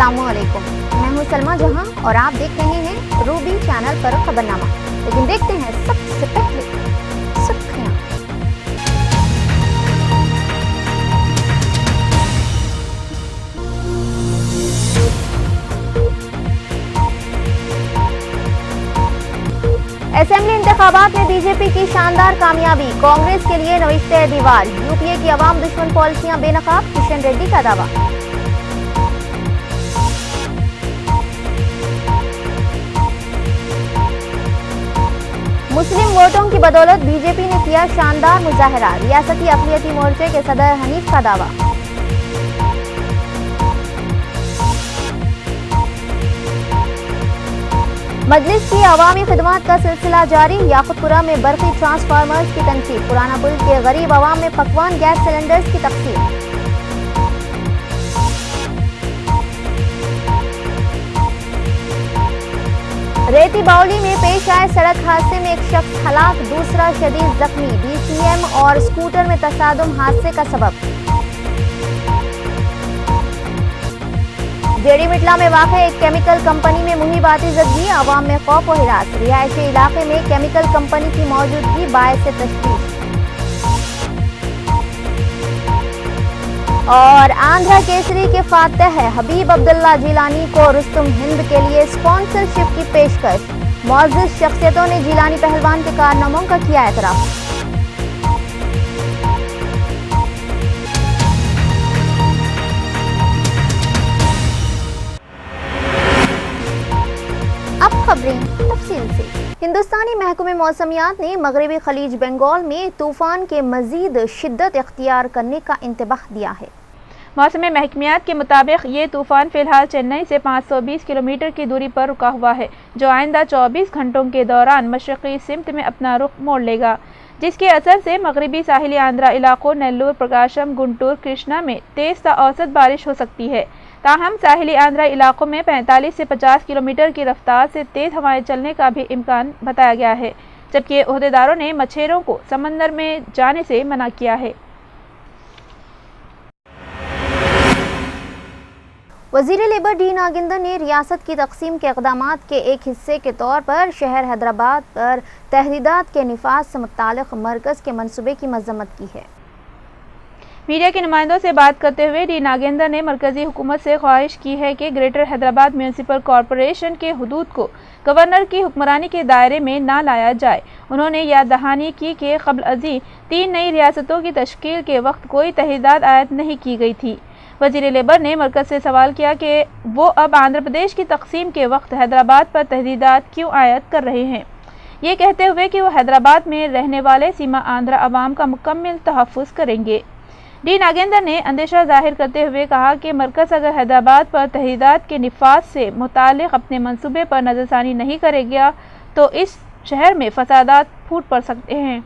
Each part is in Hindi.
अस्सलामुअलैकुम, मैं हूं सलमा जहां और आप देख रहे हैं रूबी चैनल पर खबरनामा। लेकिन देखते हैं सबसे पहले सुर्खियां। असेंबली इंतखाबात में बीजेपी की शानदार कामयाबी, कांग्रेस के लिए नविश्ते दीवार। यूपीए की अवाम दुश्मन पॉलिसियां बेनकाब, किशन रेड्डी का दावा। मुस्लिम वोटों की बदौलत बीजेपी ने किया शानदार मुजाहरा, रियासती अक़लियती मोर्चे के सदर हनीफ का दावा। मजलिस की अवामी खिदमात का सिलसिला जारी, याकुतपुरा में बरक़ी ट्रांसफार्मर्स की तनसीब, पुराना पुल के गरीब अवाम में पकवान गैस सिलेंडर्स की तकसीम। रेती बावली में पेश आए सड़क हादसे में एक शख्स हलाक, दूसरा शदीद जख्मी, डीसीएम और स्कूटर में तसादुम हादसे का सबब। जेडी मिटला में वाक़े एक केमिकल कंपनी में मुहिबाती ज़दगी, अवाम में खौफ व हिरास, रिहायशी इलाके में केमिकल कंपनी की मौजूदगी बायस तशवीश। और आंध्रा केसरी के फातह हबीब अब्दुल्ला जिलानी को रुस्तुम हिंद के लिए स्पॉन्सरशिप की पेशकश, मुअज़्ज़ज़ शख्सियतों ने जिलानी पहलवान के कारनामों का किया एतराफ़। अब खबरें तफसील से। हिंदुस्तानी महकमे मौसमियात ने मगरबी खलीज बंगाल में तूफान के मजीद शिद्दत इख्तियार करने का इंतबाह दिया है। मौसम महकमियात के मुताबिक ये तूफ़ान फ़िलहाल चेन्नई से 520 किलोमीटर की दूरी पर रुका हुआ है, जो आइंदा 24 घंटों के दौरान मशरक़ी सिमत में अपना रुख मोड़ लेगा, जिसके असर से मगरबी साहिली आंध्रा इलाकों नेल्लूर, प्रकाशम, गुंटूर, कृष्णा में तेज़ ता औसत बारिश हो सकती है। ताहम साहिली आंध्रा इलाकों में 45 से 50 किलोमीटर की रफ्तार से तेज़ हवाएं चलने का भी इम्कान बताया गया है, जबकि ओहदेदारों ने मछेरों को समंदर में जाने से मना किया है। वज़ीर लेबर डी नागेंद्र ने रियासत की तकसीम के इक़दामात के एक हिस्से के तौर पर शहर हैदराबाद पर तहदीदात के निफाज से मुताल्लिक़ मरकज़ के मंसूबे की मज़म्मत की है। मीडिया के नुमाइंदों से बात करते हुए डी नागेंद्र ने मरकज़ी हुकूमत से ख्वाहिश की है कि ग्रेटर हैदराबाद म्यूनसिपल कॉरपोरेशन के हुदूद को गवर्नर की हुक्मरानी के दायरे में ना लाया जाए। उन्होंने याद दहानी की कि क़ब्ल अज़ीं 3 नई रियासतों की तश्कील के वक्त कोई तहदीदात आयद नहीं की गई थी। वज़ीर लेबर ने मरकज़ से सवाल किया कि वो अब आंध्र प्रदेश की तकसीम के वक्त हैदराबाद पर तहदीदात क्यों आयद कर रहे हैं, ये कहते हुए कि वो हैदराबाद में रहने वाले सीमा आंध्रा अवाम का मुकम्मल तहफ़्फ़ुज़ करेंगे। डी नागेंद्र ने अंदेशा जाहिर करते हुए कहा कि मरकज़ अगर हैदराबाद पर तहदीदात के निफाज से मुताल्लिक़ अपने मंसूबे पर नज़रसानी नहीं करेगा तो इस शहर में फसादात फूट पड़ सकते हैं।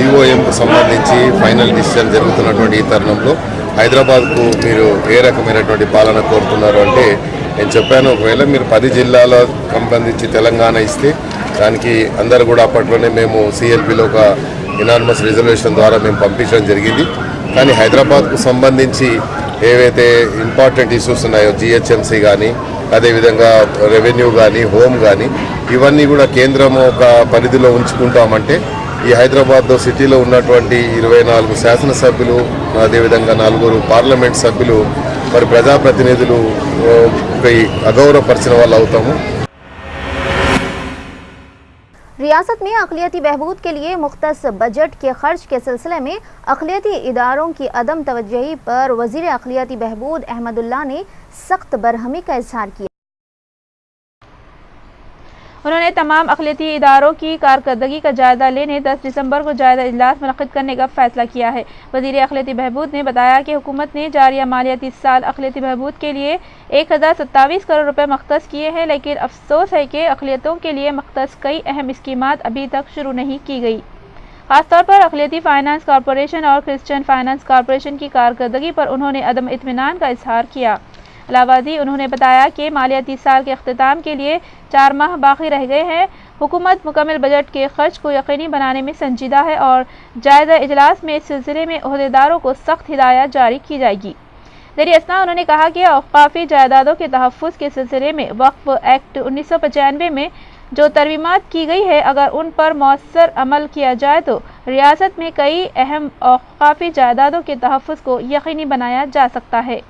GOM కు సంబంధించి ఫైనల్ డిసిషన్ జరుగుతున్నటువంటి ఈ తరుణంలో హైదరాబాద్కు మీరు ఏ రకమైనటువంటి పాలన కోరుతున్నారు అంటే, నేను చెప్పాను ఒకవేళ మీరు 10 జిల్లాలకు సంబంధించి తెలంగాణ ఇస్తే దానికి అందరూ కూడా అప్పట్లోనే మేము CLPలో ఒక ఇనార్మస్ రిజర్వేషన్ ద్వారా మేము పంపించడం జరిగింది. కానీ హైదరాబాద్కు సంబంధించి ఏవైతే ఇంపార్టెంట్ ఇష్యూస్ ఉన్నాయో GHMC కానీ, అదేవిధంగా రెవెన్యూ కానీ, హోమ్ కానీ, ఇవన్నీ కూడా కేంద్రం ఒక పరిధిలో ఉంచుకుంటామంటే ఈ హైదరాబాద్ సిటీలో ఉన్నటువంటి 24 శాసనసభ్యులు, అదేవిధంగా 4 పార్లమెంట్ సభ్యులు మరి ప్రజాప్రతినిధులు అగౌరవపరిచిన వాళ్ళు అవుతాము। रियासत में अक़लियती बहबूद के लिए मुख्तस बजट के खर्च के सिलसिले में अक़लियती इदारों की अदम तवज्जुही पर वज़ीर अक़लियती बहबूद अहमदुल्ला ने सख्त बरहमी का इज़हार किया। उन्होंने तमाम अक़लियती इदारों की कारकर्दगी का जायज़ा लेने 10 दिसंबर को जायज़ा इजलास मुनक़्क़िद करने का फ़ैसला किया है। वज़ीर अक़लियती बहबूद ने बताया कि हुकूमत ने जारिया मालियाती साल अक़लियती बहबूद के लिए 1027 करोड़ रुपए मख्तस किए हैं, लेकिन अफसोस है कि अक़लियतों के लिए मख्तस कई अहम स्कीमात अभी तक शुरू नहीं की गई। ख़ासतौर पर अक़लियती फ़ाइनेंस कॉरपोरेशन और क्रिश्चियन फ़ाइनेंस कॉरपोरेशन की कारकर्दगी पर उन्होंने अदम इत्मीनान का इज़हार किया। अलावादी उन्होंने बताया कि मालियाती साल के अख्तिताम के लिए 4 माह बाकी रह गए हैं। हुकूमत मुकम्मल बजट के खर्च को यकीनी बनाने में संजीदा है और जायज़ा इजलास में इस सिलसिले में ओहदेदारों को सख्त हिदायत जारी की जाएगी। दरियास्ता उन्होंने कहा कि औकाफी जायदादों के तहफ़्फ़ुज़ के सिलसिले में वक्फ एक्ट 1995 में जो तरमीमात की गई है, अगर उन पर मौसर अमल किया जाए तो रियासत में कई अहम औकाफी जायदादों के तहफ़्फ़ुज़ को यकीनी बनाया जा सकता है।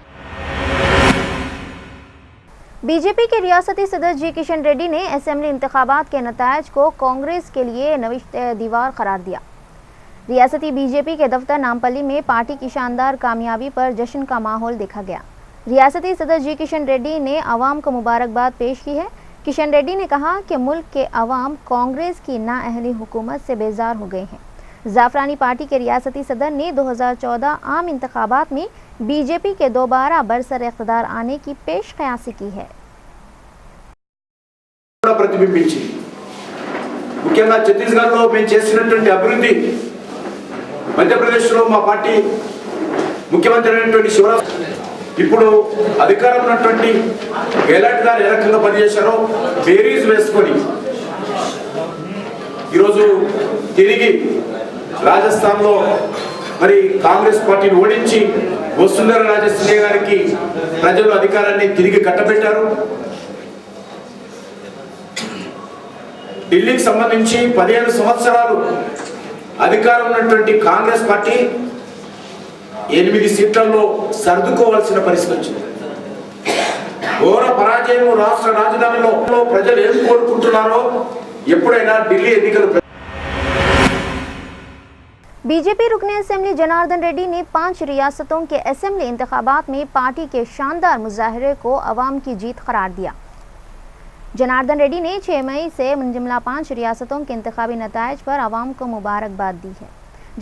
बीजेपी के रियासती सदर जी किशन रेड्डी ने असेंबली इंतखाबात के नतायज को कांग्रेस के लिए नविश्ते दीवार करार दिया। रियासती बीजेपी के दफ्तर नामपल्ली में पार्टी की शानदार कामयाबी पर जश्न का माहौल देखा गया। रियासती सदर जी किशन रेड्डी ने आवाम को मुबारकबाद पेश की है। किशन रेड्डी ने कहा कि मुल्क के अवाम कांग्रेस की नाअहली हुकूमत से बेजार हो गए हैं। जाफरानी पार्टी के रियासती सदर ने 2014 आम इंतखाबात में बीजेपी के दोबारा बरसर इख्तिदार आने की पेश क़यासी की है। मुख्यंगा छत्तीसगढ़ में మేము చేసినటువంటి అభివృద్ధి మధ్యప్రదేశ్లో మా పార్టీ ముఖ్యమంత్రి అయినటువంటి శివరాజ్ ఇప్పుడు అధికారం ఉన్నటువంటి గెహ్లోట్ గారు ఏ రకంగా పనిచేశారో బేరీస్ వేసుకొని ఈరోజు తిరిగి రాజస్థాన్లో మరి కాంగ్రెస్ పార్టీని ఓడించి వసుంధర రాజే సింధియా గారికి ప్రజలు అధికారాన్ని తిరిగి కట్టబెట్టారు। ఢిల్లీకి సంబంధించి 15 సంవత్సరాలు అధికారం ఉన్నటువంటి కాంగ్రెస్ పార్టీ 8 సీట్లలో సర్దుకోవాల్సిన పరిస్థితి వచ్చింది। ఘోర పరాజయం రాష్ట్ర రాజధానిలో ప్రజలు ఏం కోరుకుంటున్నారో ఎప్పుడైనా ఢిల్లీ ఎన్నికలు। बीजेपी रुकने असेंबली जनार्दन रेड्डी ने 5 रियासतों के असेंबली इंतखाबात में पार्टी के शानदार मुजाहरे को अवाम की जीत करार दिया। जनार्दन रेड्डी ने 6 मई से मुंजमला 5 रियासतों के इंतखाबी नतायज पर आवाम को मुबारकबाद दी है।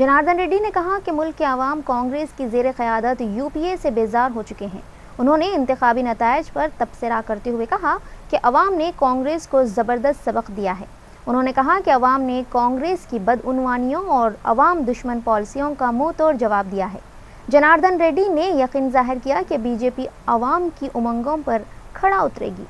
जनार्दन रेड्डी ने कहा कि मुल्क के अवाम कांग्रेस की ज़ेर क़यादत यूपीए से बेजार हो चुके हैं। उन्होंने इंतखाबी नतायज पर तबसरा करते हुए कहा कि अवाम ने कांग्रेस को ज़बरदस्त सबक दिया है। उन्होंने कहा कि अवाम ने कांग्रेस की बदउनवानियों और अवाम दुश्मन पॉलिसियों का मुंह तोड़ जवाब दिया है। जनार्दन रेड्डी ने यकीन जाहिर किया कि बीजेपी अवाम की उमंगों पर खड़ा उतरेगी।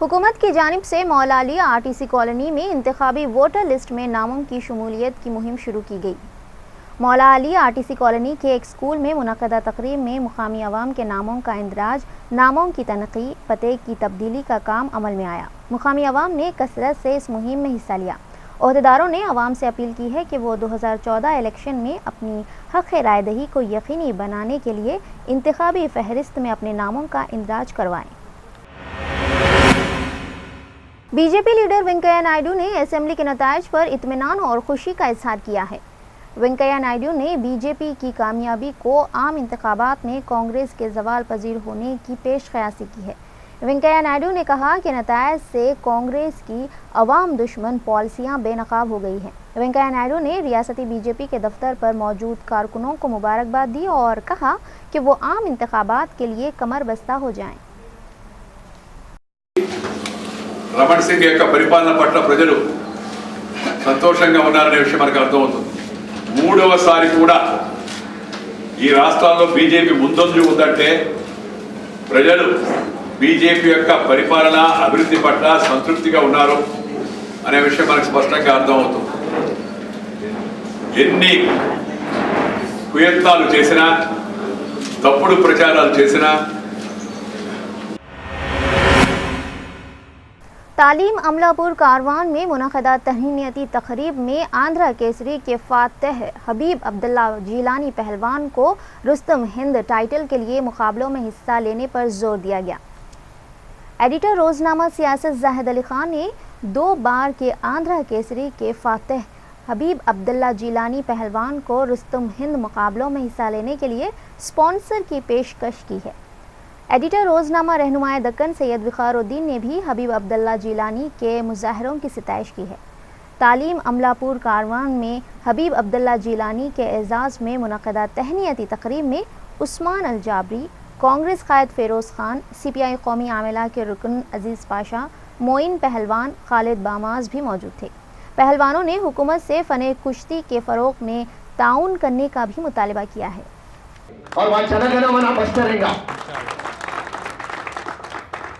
हुकूमत की जानिब से मौला अली आरटीसी कॉलोनी में इंतखाबी वोटर लिस्ट में नामों की शमूलियत की मुहिम शुरू की गई। मौला अली आरटीसी कॉलोनी के एक स्कूल में मुनक़दा तकरीब में मुकामी अवाम के नामों का इंदराज, नामों की तनक़ी, पते की तब्दीली का काम अमल में आया। मुकामी अवाम ने कसरत से इस मुहिम में हिस्सा लिया। ओहदेदारों ने अवाम से अपील की है कि वो 2014 इलेक्शन में अपनी हक़ रायदही को यकीनी बनाने के लिए इंतखाबी फहरिस्त में अपने नामों का इंदराज करवाएं। बीजेपी लीडर वेंकैया नायडू ने असेंबली के नतायज पर इत्मीनान और खुशी का इजहार किया है। वेंकैया नायडू ने बीजेपी की कामयाबी को आम इंतखाबात में कांग्रेस के ज़वाल पजीर होने की पेश क़यासी की है। वेंकैया नायडू ने कहा कि नतायज से कांग्रेस की अवाम दुश्मन पॉलिसियां बेनकाब हो गई हैं। वेंकैया नायडू ने रियासती बीजेपी के दफ्तर पर मौजूद कारकुनों को मुबारकबाद दी और कहा कि वो आम इंतखाबात के लिए कमर बस्ता हो जाएं। రమణ సింగ్ యొక్క పరిపాలన పట్ల ప్రజలు సంతోషంగా ఉన్నారనే విషయం మనకు అర్థమవుతుంది। మూడవసారి కూడా ఈ రాష్ట్రాల్లో బీజేపీ ముందంజ ఉందంటే ప్రజలు బీజేపీ యొక్క పరిపాలన అభివృద్ధి పట్ల సంతృప్తిగా ఉన్నారు అనే విషయం మనకు స్పష్టంగా అర్థమవుతుంది। ఎన్ని కుయత్నాలు చేసినా, తప్పుడు ప్రచారాలు చేసినా तालीम अमलापुर कारवान में मुनक़दा तहनीती तकरीब में आंध्रा केसरी के फातह हबीब अब्दुल्ला जीलानी पहलवान को रुस्तम हिंद टाइटल के लिए मुकाबलों में हिस्सा लेने पर जोर दिया गया। एडिटर रोजनामा सियासत जाहिद अली खान ने 2 बार के आंध्रा केसरी के फातह हबीब अब्दुल्ला जीलानी पहलवान को रुस्तम हिंद मुकाबलों में हिस्सा लेने के लिए स्पॉन्सर की पेशकश की है। एडिटर रोजनामा रहनुमाए दक्कन सैयद विखारुद्दीन ने भी हबीब अब्दुल्ला जीलानी के मुजाहरों की सिताइश की है। तालीम अमलापुर कारवान में हबीब अब्दुल्ला जीलानी के एजाज़ में मुनक़दा तहनीती तकरीब में उस्मान अल जाबरी, कांग्रेस कायद फ़िरोज़ खान, CPI कौमी आमिला के रुकन अजीज़ पाशा, मोइन पहलवान, खालिद बामाज भी मौजूद थे। पहलवानों ने हुकूमत से फ़न कुश्ती के फ़रोग़ में ताउन करने का भी मुतालबा किया है। और वहां जनगण मना बजता रहेगा।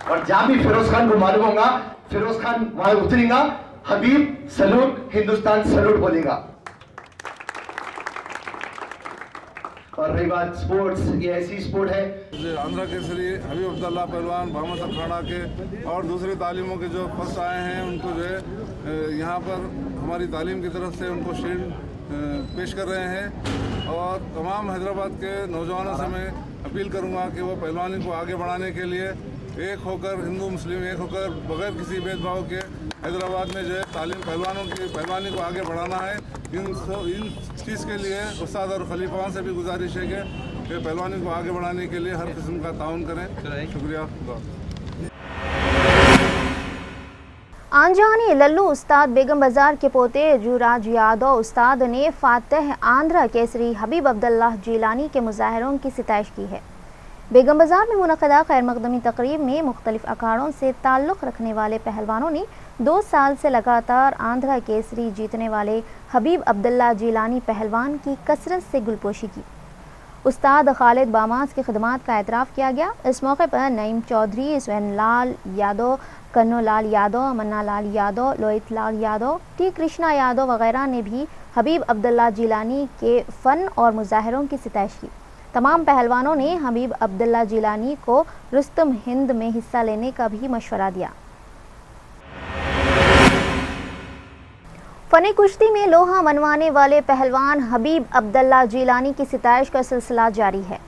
और जहां भी फिरोज खान को मालूम होगा, फिरोज खान वहां उतरेगा, हबीब सलूट, हिंदुस्तान सलूट बोलेगा। और रही बात स्पोर्ट्स, ये ऐसी स्पोर्ट है आंध्रा केसरी हबीब अब्दुल्ला पहलवान भामत अखाड़ा के और दूसरी तालीमों के जो फर्स्ट आए हैं, उनको जो है यहाँ पर हमारी तालीम की तरफ से उनको शील्ड पेश कर रहे हैं। और तमाम हैदराबाद के नौजवानों से मैं अपील करूँगा कि वो पहलवानी को आगे बढ़ाने के लिए एक होकर, हिंदू मुस्लिम एक होकर, बगैर किसी भेदभाव के हैदराबाद में जो है तालीम पहलवानों की पहलवानी को आगे बढ़ाना है। इन चीज़ के लिए उस्ताद और खलीफाओं से भी गुजारिश है कि पहलवानी को आगे बढ़ाने के लिए हर किस्म का ताउन करें। शुक्रिया। आंजानी लल्लू उस्ताद बेगम बाजार के पोते जुराज यादव उस्ताद ने फातह आंध्रा केसरी हबीब अब्दुल्ला जीलानी के मुजाहिरों की सिताइश की है। बेगम बाजार में मुनक़दा खैर मक़दमी तकरीब में मुख्तलिफ अखाड़ों से ताल्लुक़ रखने वाले पहलवानों ने 2 साल से लगातार आंध्रा केसरी जीतने वाले हबीब अब्दुल्ला जीलानी पहलवान की कसरत से गुलपोशी की। उस्ताद खालिद बामास की खिदमात का एतराफ़ किया गया। इस मौके पर नईम चौधरी, स्वर्ण लाल यादव, कन्नो लाल यादव, मन्ना लाल यादव, लोहित लाल यादव, टी कृष्णा यादव वगैरह ने भी हबीब अब्दुल्ला जीलानी के फ़न और मुजाहिरों की सिताइश की। तमाम पहलवानों ने हबीब अब्दुल्ला जीलानी को रुस्तम हिंद में हिस्सा लेने का भी मशवरा दिया। फ़नी कुश्ती में लोहा मनवाने वाले पहलवान हबीब अब्दुल्ला जीलानी की सिताइश का सिलसिला जारी है।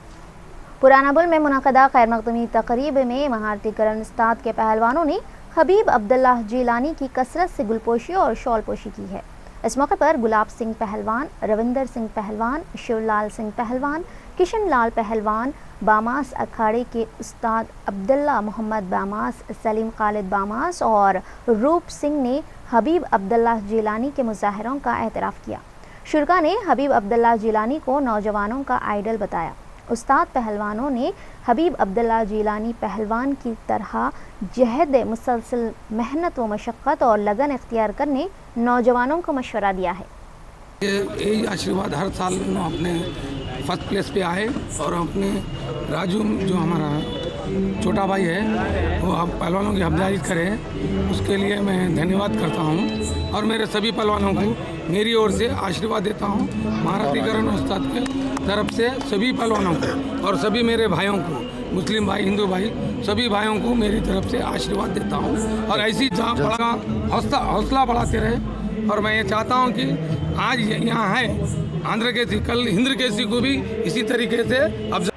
पुराना बुल में मुनक़दा खैर मक़दमी तकरीब में महारती करण उस्ताद के पहलवानों ने हबीब अब्दुल्ला जीलानी की कसरत से गुलपोशी और शॉल पोशी की है। इस मौके पर गुलाब सिंह पहलवान, रविंदर सिंह पहलवान, शिवलाल सिंह पहलवान, किशन लाल पहलवान, बामास अखाड़े के उस्ताद अब्दुल्ला मोहम्मद बामास, सलीम खालिद बामास और रूप सिंह ने हबीब अब्दुल्ला जीलानी के मुजाहिरों का एतराफ़ किया। शुरका ने हबीब अब्दुल्ला जीलानी को नौजवानों का आइडल बताया। उस्ताद पहलवानों ने हबीब अब्दुल्ला जीलानी पहलवान की तरह जहद, मुसलसल मेहनत व मशक्क़त और लगन इख्तियार करने नौजवानों को मशवरा दिया है। यही आशीर्वाद हर साल अपने फर्स्ट प्लेस पे आए और अपने राजू जो हमारा छोटा भाई है वो अब पहलवानों की अफजाई करे, उसके लिए मैं धन्यवाद करता हूँ। और मेरे सभी पहलवानों को मेरी ओर से आशीर्वाद देता हूँ। महारती करण उस्ताद के तरफ से सभी पहलवानों को और सभी मेरे भाइयों को, मुस्लिम भाई, हिंदू भाई, सभी भाइयों को मेरी तरफ से आशीर्वाद देता हूँ। और ऐसी हौसला बढ़ाते रहे। और मैं ये चाहता हूँ कि आज यहाँ है आंध्र केसरी, कल हिंद केसरी को भी इसी तरीके से अफजाई